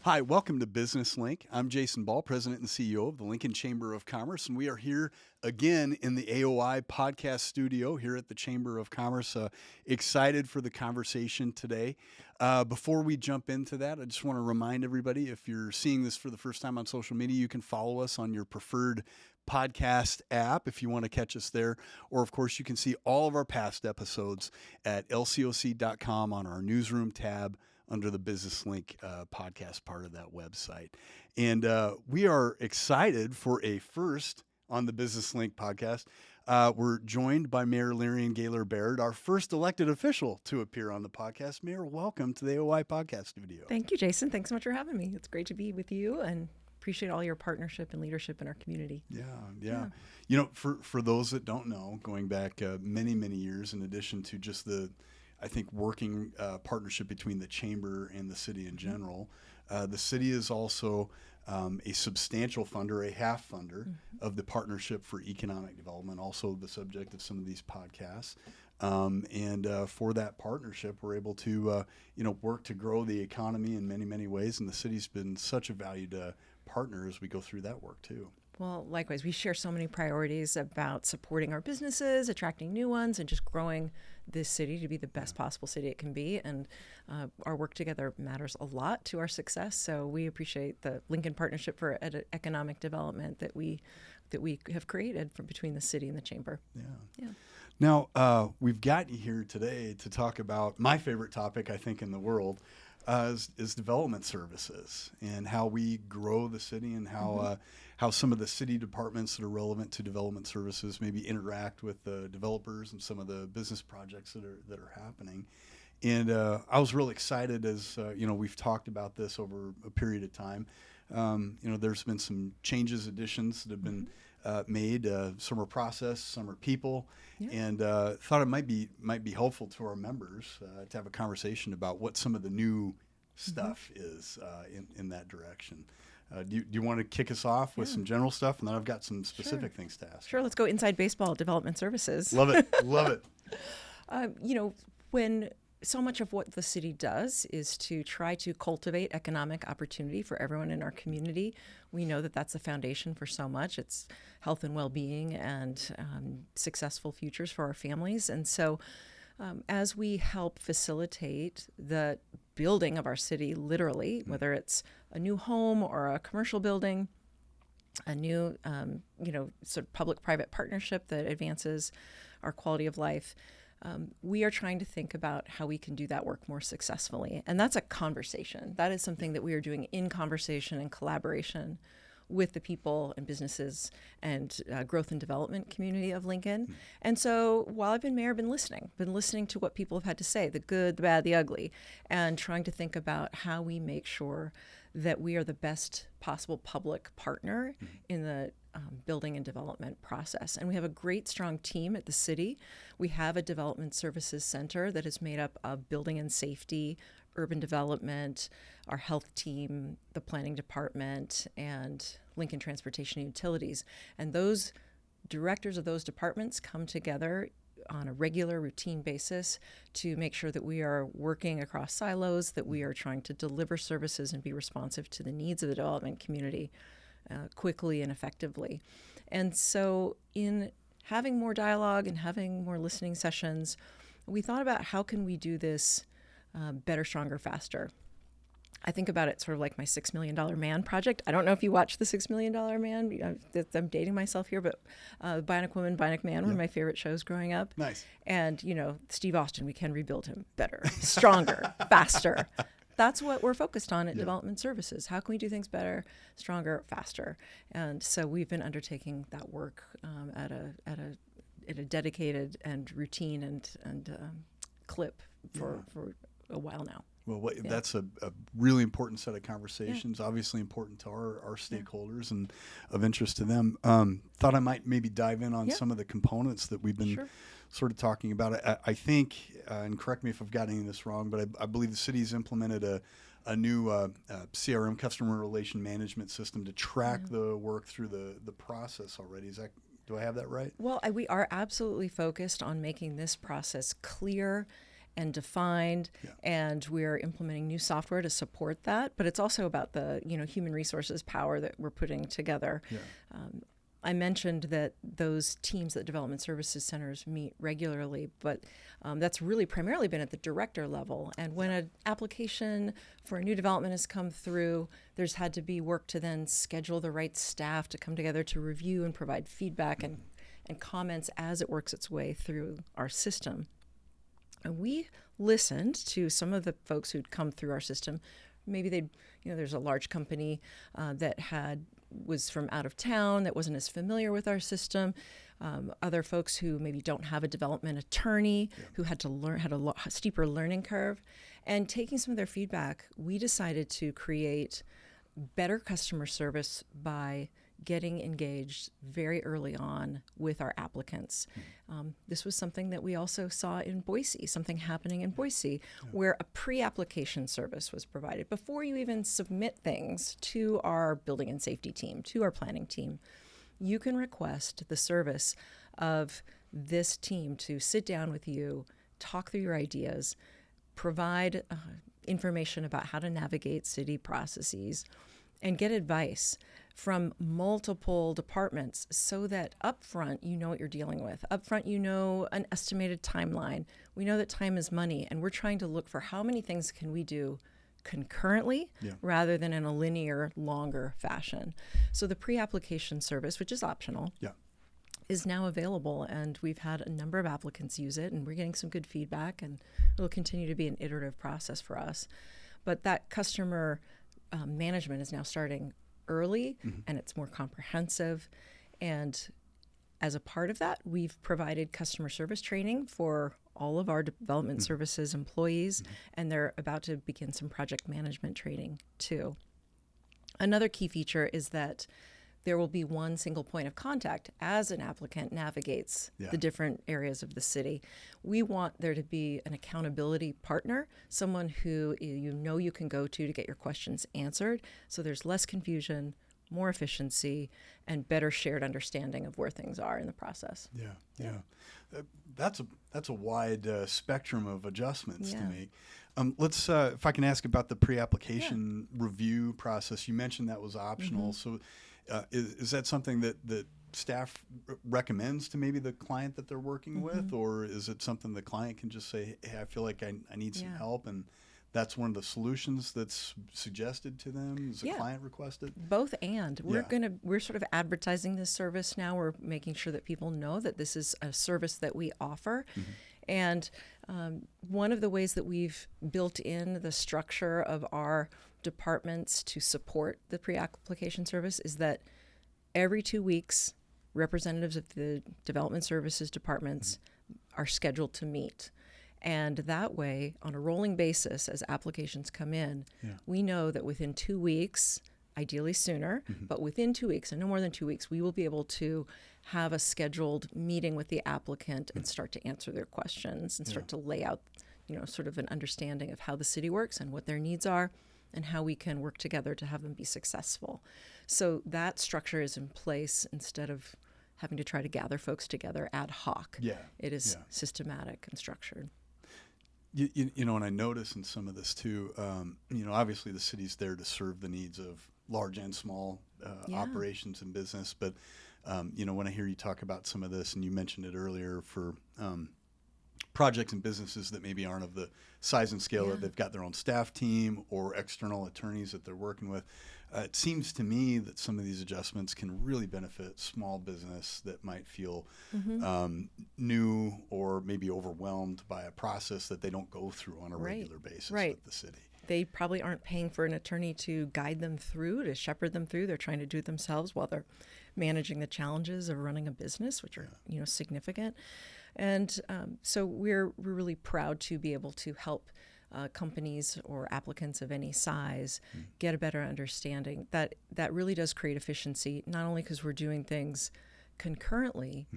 Hi, welcome to Business Link. I'm Jason Ball, President and CEO of the Lincoln Chamber of Commerce, and we are here again in the AOI Podcast Studio here at the Chamber of Commerce. Excited for the conversation today. Before we jump into that, I just want to remind everybody, if you're seeing this for the first time on social media, you can follow us on your preferred podcast app if you want to catch us there. Or, of course, you can see all of our past episodes at lcoc.com on our newsroom tab under the Business Link podcast part of that website. And we are excited for a first on the Business Link podcast. We're joined by Mayor Leirion Gaylor Baird, our first elected official to appear on the podcast. Mayor, welcome to the AOI Podcast Studio. Thank you, Jason. Thanks so much for having me. It's great to be with you and appreciate all your partnership and leadership in our community. Yeah. You know, for those that don't know, going back many, many years, in addition to just the working partnership between the Chamber and the city in general. The city is also a substantial funder, a half funder of the Partnership for Economic Development, also the subject of some of these podcasts. And for that partnership, we're able to, work to grow the economy in many, many ways. And the city's been such a valued partner as we go through that work, too. Well, likewise, we share so many priorities about supporting our businesses, attracting new ones, and just growing this city to be the best possible city it can be. And our work together matters a lot to our success. So we appreciate the Lincoln Partnership for Economic Development that we have created between the city and the Chamber. Yeah. Now, we've got you here today to talk about my favorite topic, I think, in the world, is development services and how we grow the city and how some of the city departments that are relevant to development services maybe interact with the developers and some of the business projects that are happening. And I was really excited as we've talked about this over a period of time. There's been some changes, additions that have been made. Some are process, some are people, and thought it might be helpful to our members to have a conversation about what some of the new stuff is in that direction. Do you want to kick us off with some general stuff, and then I've got some specific things to ask? Sure, let's go inside baseball, development services. Love it. When so much of what the city does is to try to cultivate economic opportunity for everyone in our community. We know that that's the foundation for so much. It's health and well-being and successful futures for our families. And so as we help facilitate the building of our city, literally, whether it's a new home or a commercial building, a new, sort of public-private partnership that advances our quality of life, we are trying to think about how we can do that work more successfully. And that's a conversation. That is something that we are doing in conversation and collaboration with the people and businesses and growth and development community of Lincoln. And so while I've been mayor, I've been listening to what people have had to say, the good, the bad, the ugly, and trying to think about how we make sure that we are the best possible public partner in the building and development process. And we have a great, strong team at the city. We have a development services center that is made up of building and safety, urban development, our health team, the planning department, and Lincoln Transportation and Utilities. And those directors of those departments come together on a regular, routine basis to make sure that we are working across silos, that we are trying to deliver services and be responsive to the needs of the development community quickly and effectively. And so in having more dialogue and having more listening sessions, we thought about how can we do this better, stronger, faster. I think about it sort of like my $6 Million Man project. I don't know if you watched the $6 Million Man. I'm dating myself here, but Bionic Woman, Bionic Man were my favorite shows growing up. Nice. And, Steve Austin, we can rebuild him better, stronger, faster. That's what we're focused on at Development Services. How can we do things better, stronger, faster? And so we've been undertaking that work at a dedicated and routine and clip for a while now. Well, that's a really important set of conversations, obviously important to our stakeholders and of interest to them. Thought I might maybe dive in on some of the components that we've been sort of talking about. I think, and correct me if I've got any of this wrong, but I believe the city's implemented a new CRM, customer relation management system, to track the work through the process already. Do I have that right? Well, we are absolutely focused on making this process clear and defined, and we're implementing new software to support that. But it's also about the human resources power that we're putting together. Yeah. I mentioned that those teams at development services centers meet regularly, but that's really primarily been at the director level. And when an application for a new development has come through, there's had to be work to then schedule the right staff to come together to review and provide feedback and comments as it works its way through our system. And we listened to some of the folks who'd come through our system. Maybe there's a large company that was from out of town that wasn't as familiar with our system. Other folks who maybe don't have a development attorney who had a steeper learning curve. And taking some of their feedback, we decided to create better customer service by getting engaged very early on with our applicants. This was something that we also saw in Boise, something happening in Boise, where a pre-application service was provided. Before you even submit things to our building and safety team, to our planning team, you can request the service of this team to sit down with you, talk through your ideas, provide information about how to navigate city processes, and get advice from multiple departments so that up front you know what you're dealing with. Up front you know an estimated timeline. We know that time is money, and we're trying to look for how many things can we do concurrently rather than in a linear, longer fashion. So the pre-application service, which is optional, is now available, and we've had a number of applicants use it, and we're getting some good feedback, and it'll continue to be an iterative process for us. But that customer management is now starting early, and it's more comprehensive. And as a part of that, we've provided customer service training for all of our development services employees, and they're about to begin some project management training too. Another key feature is that there will be one single point of contact as an applicant navigates the different areas of the city. We want there to be an accountability partner, someone who you can go to get your questions answered, so there's less confusion, more efficiency, and better shared understanding of where things are in the process. That's a wide spectrum of adjustments to make. Let's, if I can ask about the pre-application review process. You mentioned that was optional. So is that something that staff recommends to maybe the client that they're working with, or is it something the client can just say, hey, I feel like I need some help, and that's one of the solutions that's suggested to them? Is the client requested? Both and. We're sort of advertising this service now. We're making sure that people know that this is a service that we offer. And one of the ways that we've built in the structure of our departments to support the pre-application service is that every 2 weeks, representatives of the development services departments are scheduled to meet. And that way, on a rolling basis, as applications come in, we know that within 2 weeks, ideally sooner, but within 2 weeks, and no more than 2 weeks, we will be able to have a scheduled meeting with the applicant and start to answer their questions and start to lay out, sort of an understanding of how the city works and what their needs are and how we can work together to have them be successful. So that structure is in place instead of having to try to gather folks together ad hoc. It is systematic and structured. And I notice in some of this too, obviously the city's there to serve the needs of large and small operations and business. But, when I hear you talk about some of this, and you mentioned it earlier for projects and businesses that maybe aren't of the size and scale that they've got their own staff team or external attorneys that they're working with, it seems to me that some of these adjustments can really benefit small business that might feel new or maybe overwhelmed by a process that they don't go through on a regular basis with the city. They probably aren't paying for an attorney to guide them through, to shepherd them through. They're trying to do it themselves while they're managing the challenges of running a business, which are significant. And so we're really proud to be able to help companies or applicants of any size get a better understanding. That really does create efficiency, not only because we're doing things concurrently,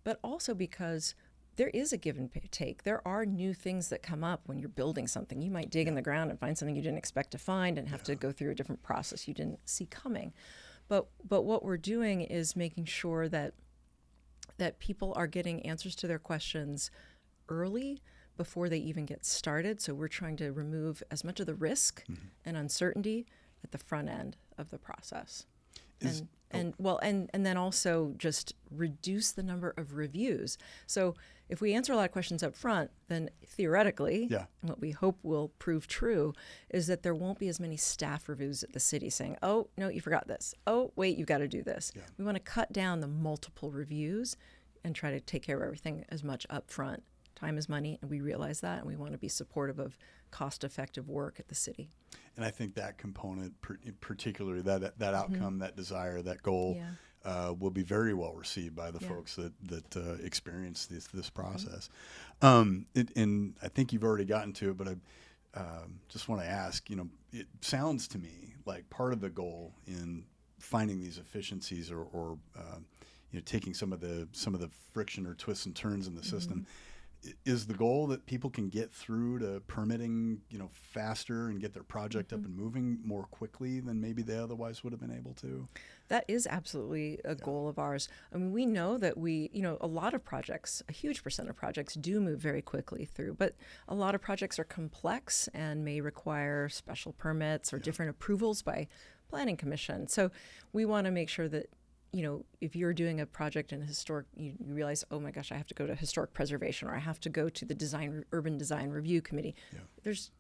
but also because there is a give and take. There are new things that come up when you're building something. You might dig in the ground and find something you didn't expect to find and have to go through a different process you didn't see coming. But what we're doing is making sure that people are getting answers to their questions early, before they even get started. So we're trying to remove as much of the risk and uncertainty at the front end of the process. And then also just reduce the number of reviews. So if we answer a lot of questions up front, then theoretically, and what we hope will prove true, is that there won't be as many staff reviews at the city saying, oh, no, you forgot this. Oh, wait, you've got to do this. Yeah. We want to cut down the multiple reviews and try to take care of everything as much up front. Time is money, and we realize that, and we want to be supportive of cost-effective work at the city. And I think that component, particularly that outcome, that desire, that goal, will be very well received by the folks that experience this process. And I think you've already gotten to it, but I just want to ask. It sounds to me like part of the goal in finding these efficiencies, or taking some of the friction or twists and turns in the system. Is the goal that people can get through to permitting, faster and get their project up and moving more quickly than maybe they otherwise would have been able to? That is absolutely a goal of ours. I mean, we know that a lot of projects, a huge percent of projects do move very quickly through, but a lot of projects are complex and may require special permits or different approvals by Planning Commission. So we want to make sure that if you're doing a project in historic, you realize, oh my gosh, I have to go to historic preservation, or I have to go to the urban design review committee. Yeah. There's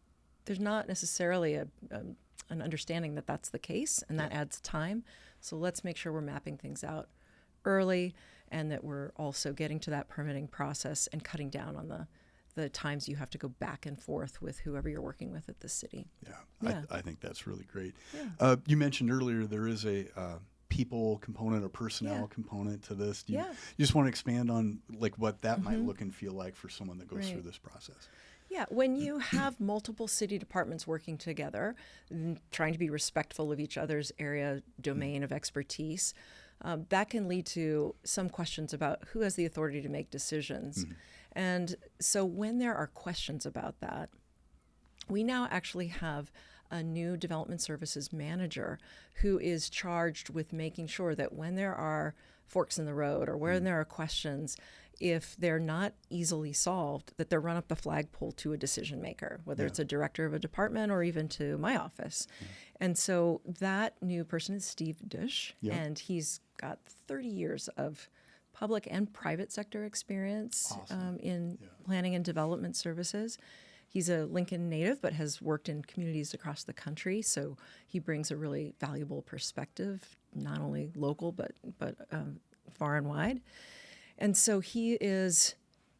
not necessarily an understanding that that's the case, and that adds time. So let's make sure we're mapping things out early, and that we're also getting to that permitting process and cutting down on the times you have to go back and forth with whoever you're working with at the city. Yeah. I think that's really great. Yeah. You mentioned earlier there is a people component or personnel component to this. You just want to expand on what that might look and feel like for someone that goes through this process? Yeah, when you have multiple city departments working together, trying to be respectful of each other's area, domain of expertise, that can lead to some questions about who has the authority to make decisions. And so when there are questions about that, we now actually have a new development services manager who is charged with making sure that when there are forks in the road, or when there are questions, if they're not easily solved, that they're run up the flagpole to a decision maker, whether it's a director of a department or even to my office. And so that new person is Steve Dush, and he's got 30 years of public and private sector experience in planning and development services. He's a Lincoln native, but has worked in communities across the country, so he brings a really valuable perspective, not only local, but far and wide. And so he is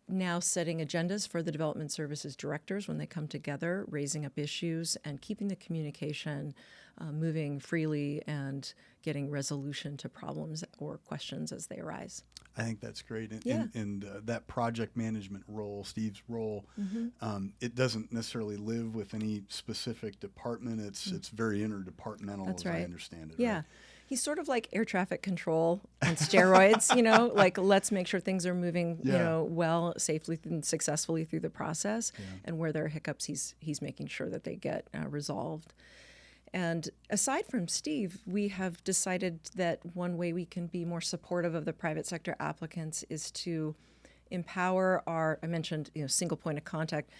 now setting agendas for the development services directors when they come together, raising up issues and keeping the communication moving freely and getting resolution to problems or questions as they arise. I think that's great. And that project management role, Steve's role, it doesn't necessarily live with any specific department. It's very interdepartmental, as I understand it. Yeah. Right? He's sort of like air traffic control on steroids, let's make sure things are moving, well, safely and successfully through the process. And where there are hiccups, he's making sure that they get resolved. And aside from Steve, we have decided that one way we can be more supportive of the private sector applicants is to empower I mentioned, single point of contact,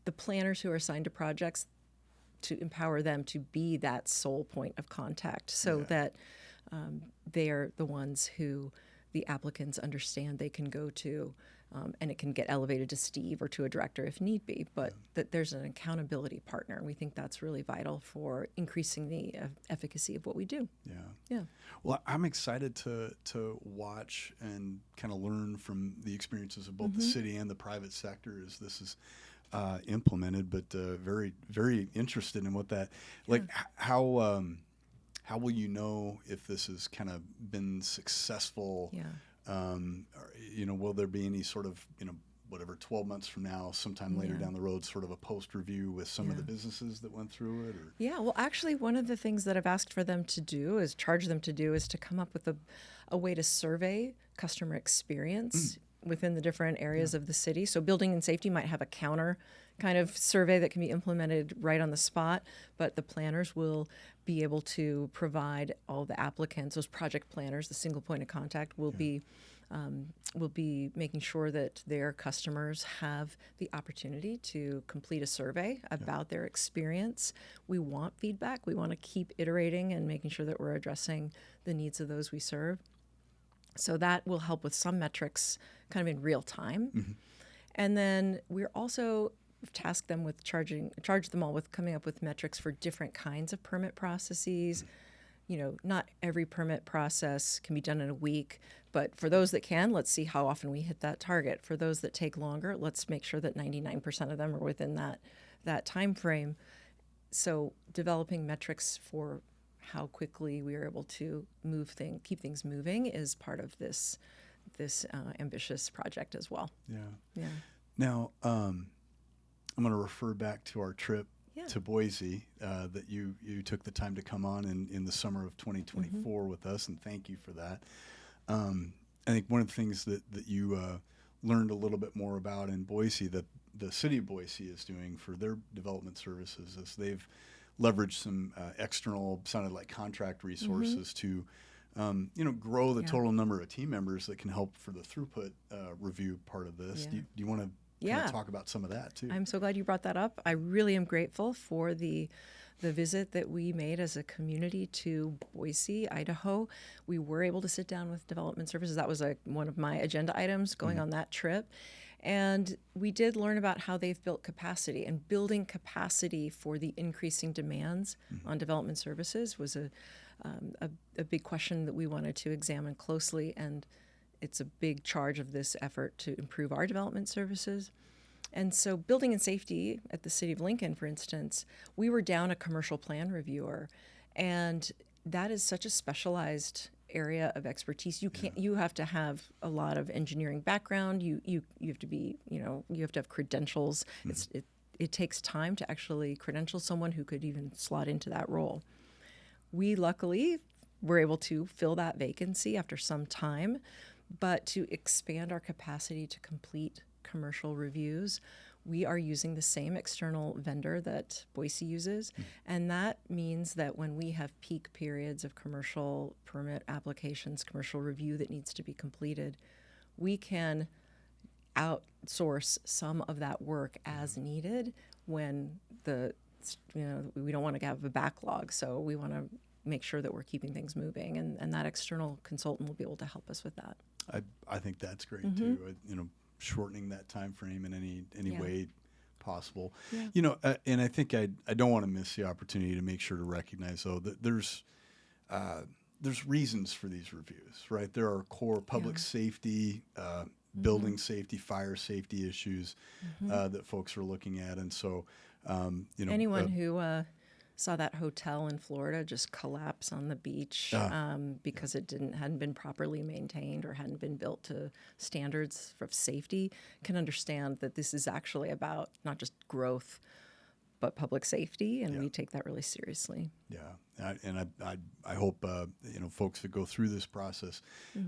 the planners who are assigned to projects, to empower them to be that sole point of contact so that they are the ones who the applicants understand they can go to, and it can get elevated to Steve or to a director if need be, but that there's an accountability partner. And we think that's really vital for increasing the efficacy of what we do. Yeah. Well, I'm excited to watch and kind of learn from the experiences of both the city and the private sector as this is implemented, but very, very interested in what that, how will you know if this has kind of been successful? Will there be any sort of, 12 months from now, sometime later down the road, sort of a post-review with some of the businesses that went through it? Or? Yeah, well, actually, one of the things that I've asked for them to do, charge them to do, is to come up with a way to survey customer experience within the different areas of the city. So building and safety might have a counter kind of survey that can be implemented right on the spot, but the planners will be able to provide all the applicants, those project planners, the single point of contact will be will be making sure that their customers have the opportunity to complete a survey about their experience. We want feedback. We want to keep iterating and making sure that we're addressing the needs of those we serve. So that will help with some metrics kind of in real time. And then we're also tasked them with charge them all with coming up with metrics for different kinds of permit processes. Not every permit process can be done in a week, but for those that can, let's see how often we hit that target. For those that take longer, let's make sure that 99% of them are within that time frame. So developing metrics for how quickly we are able to keep things moving is part of this ambitious project as well. Yeah. Now, I'm going to refer back to our trip to Boise that you took the time to come on in the summer of 2024 with us, and thank you for that. I think one of the things that you learned a little bit more about in Boise that the city of Boise is doing for their development services is they've leveraged some external, sounded like contract resources to grow the total number of team members that can help for the throughput review part of this. Do you want to kind of talk about some of that too? I'm so glad you brought that up. I really am grateful for the visit that we made as a community to Boise, Idaho. We were able to sit down with development services. That was one of my agenda items going on that trip. And we did learn about how they've built capacity, and building capacity for the increasing demands on development services was a big question that we wanted to examine closely. And it's a big charge of this effort to improve our development services. And so building and safety at the City of Lincoln, for instance, we were down a commercial plan reviewer, and that is such a specialized area of expertise. You have to have a lot of engineering background. You have to be, you have to have credentials. It takes time to actually credential someone who could even slot into that role. We luckily were able to fill that vacancy after some time, but to expand our capacity to complete commercial reviews, we are using the same external vendor that Boise uses. And that means that when we have peak periods of commercial permit applications, commercial review that needs to be completed, we can outsource some of that work as needed when we don't want to have a backlog. So we want to make sure that we're keeping things moving, and that external consultant will be able to help us with that. I think that's great too. Shortening that time frame in any way possible. And I think I don't want to miss the opportunity to make sure to recognize though that there's reasons for these reviews, right? There are core public safety, building safety, fire safety issues that folks are looking at, and so anyone who saw that hotel in Florida just collapse on the beach because it hadn't been properly maintained or hadn't been built to standards of safety can understand that this is actually about not just growth but public safety, and we take that really seriously. I hope folks that go through this process,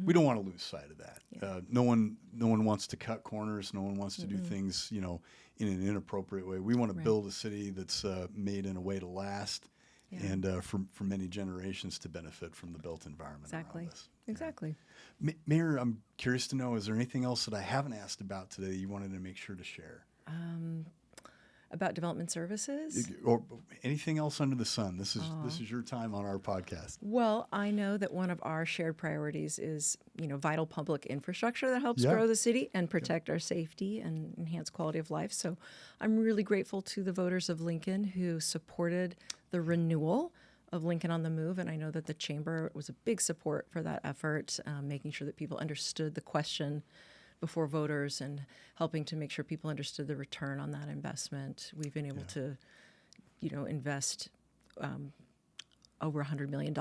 we don't want to lose sight of that. No one wants to cut corners. No one wants to do things in an inappropriate way. We want to build a city that's made in a way to last, and for many generations to benefit from the built environment around us. Exactly. Mayor, I'm curious to know, is there anything else that I haven't asked about today that you wanted to make sure to share? About development services? Or anything else under the sun. This is your time on our podcast. Well, I know that one of our shared priorities is, vital public infrastructure that helps grow the city and protect our safety and enhance quality of life. So I'm really grateful to the voters of Lincoln who supported the renewal of Lincoln on the Move. And I know that the Chamber was a big support for that effort, making sure that people understood the question before voters and helping to make sure people understood the return on that investment. We've been able to, invest over $100 million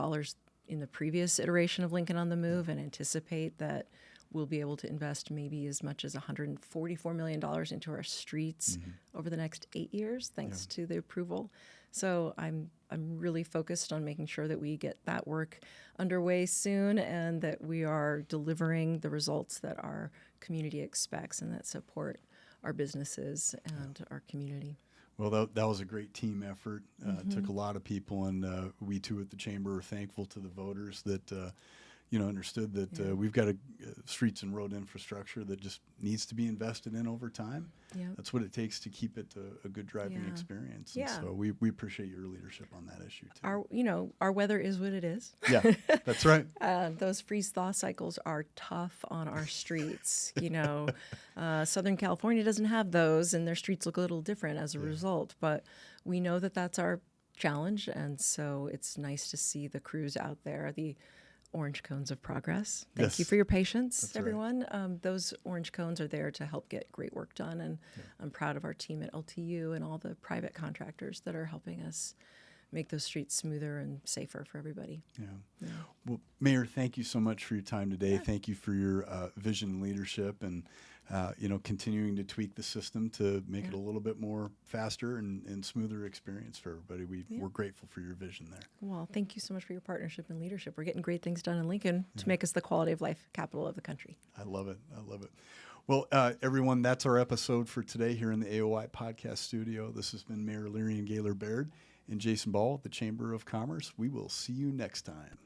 in the previous iteration of Lincoln on the Move, and anticipate that we'll be able to invest maybe as much as $144 million into our streets over the next 8 years, thanks to the approval. So I'm really focused on making sure that we get that work underway soon, and that we are delivering the results that our community expects and that support our businesses and our community. Well, that was a great team effort. It took a lot of people, and we too at the Chamber are thankful to the voters that understood that we've got a streets and road infrastructure that just needs to be invested in over time. Yeah. That's what it takes to keep it a good driving experience. And so we appreciate your leadership on that issue too. Our weather is what it is. Yeah, that's right. Those freeze-thaw cycles are tough on our streets. Southern California doesn't have those, and their streets look a little different as a result. But we know that that's our challenge, and so it's nice to see the crews out there, the orange cones of progress. Thank you for your patience, That's everyone. Those orange cones are there to help get great work done, and I'm proud of our team at LTU and all the private contractors that are helping us make those streets smoother and safer for everybody. Yeah. Well, Mayor, thank you so much for your time today. Thank you for your vision and leadership, and continuing to tweak the system to make it a little bit more faster and smoother experience for everybody. We're grateful for your vision there. Well, thank you so much for your partnership and leadership. We're getting great things done in Lincoln to make us the quality of life capital of the country. I love it. Well, everyone, that's our episode for today here in the AOI Podcast Studio. This has been Mayor Leirion Gaylor Baird and Jason Ball at the Chamber of Commerce. We will see you next time.